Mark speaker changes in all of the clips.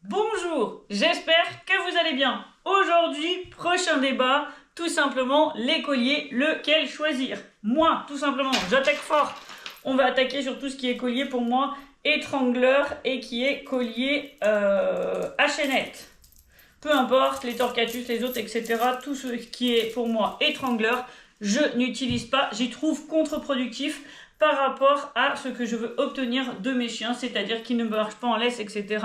Speaker 1: Bonjour, j'espère que vous allez bien. Aujourd'hui, prochain débat, tout simplement les colliers, lequel choisir. Moi, tout simplement, j'attaque fort. On va attaquer sur tout ce qui est collier pour moi, étrangleur et qui est collier à chaînette. Peu importe, les torquatus, les autres, etc. Tout ce qui est pour moi étrangleur, je n'utilise pas, j'y trouve contre-productif par rapport à ce que je veux obtenir de mes chiens, c'est-à-dire qu'ils ne marchent pas en laisse, etc.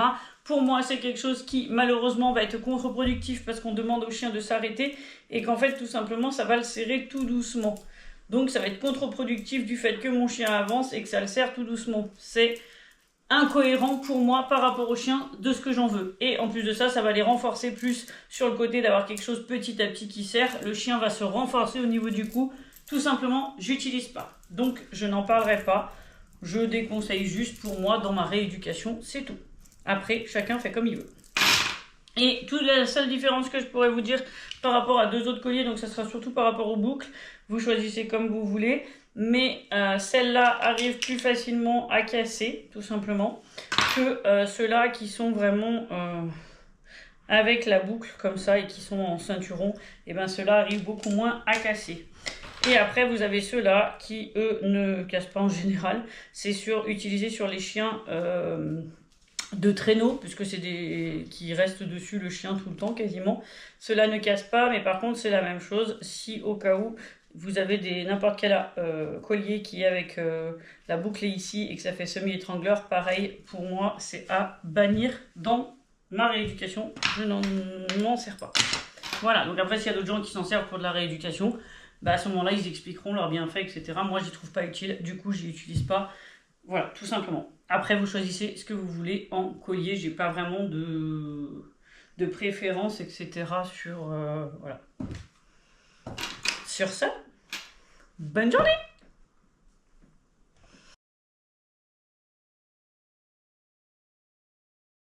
Speaker 1: Pour moi, c'est quelque chose qui, malheureusement, va être contre-productif parce qu'on demande au chien de s'arrêter et qu'en fait, tout simplement, ça va le serrer tout doucement. Donc, ça va être contre-productif du fait que mon chien avance et que ça le serre tout doucement. C'est incohérent pour moi par rapport au chien de ce que j'en veux. Et en plus de ça, ça va les renforcer plus sur le côté d'avoir quelque chose petit à petit qui serre. Le chien va se renforcer au niveau du cou. Tout simplement, j'utilise pas. Donc, je n'en parlerai pas. Je déconseille juste pour moi dans ma rééducation, c'est tout. Après, chacun fait comme il veut. Et toute la seule différence que je pourrais vous dire par rapport à deux autres colliers, donc ça sera surtout par rapport aux boucles, vous choisissez comme vous voulez, mais celles-là arrivent plus facilement à casser, tout simplement, que ceux-là qui sont vraiment avec la boucle comme ça et qui sont en ceinturon, et bien ceux-là arrivent beaucoup moins à casser. Et après, vous avez ceux-là qui, eux, ne cassent pas en général. C'est utilisé sur les chiens de traîneau, puisque c'est des qui restent dessus le chien tout le temps quasiment. Ceux-là ne cassent pas, mais par contre, c'est la même chose. Si au cas où vous avez n'importe quel collier qui est avec la boucle ici et que ça fait semi-étrangleur, pareil, pour moi, c'est à bannir dans ma rééducation. Je n'en sers pas. Voilà, donc après, s'il y a d'autres gens qui s'en servent pour de la rééducation, bah à ce moment-là, ils expliqueront leurs bienfaits, etc. Moi, je les trouve pas utiles, du coup, je les utilise pas. Voilà, tout simplement. Après, vous choisissez ce que vous voulez en collier. J'ai pas vraiment de préférence, etc. sur, voilà. Sur ça, bonne journée!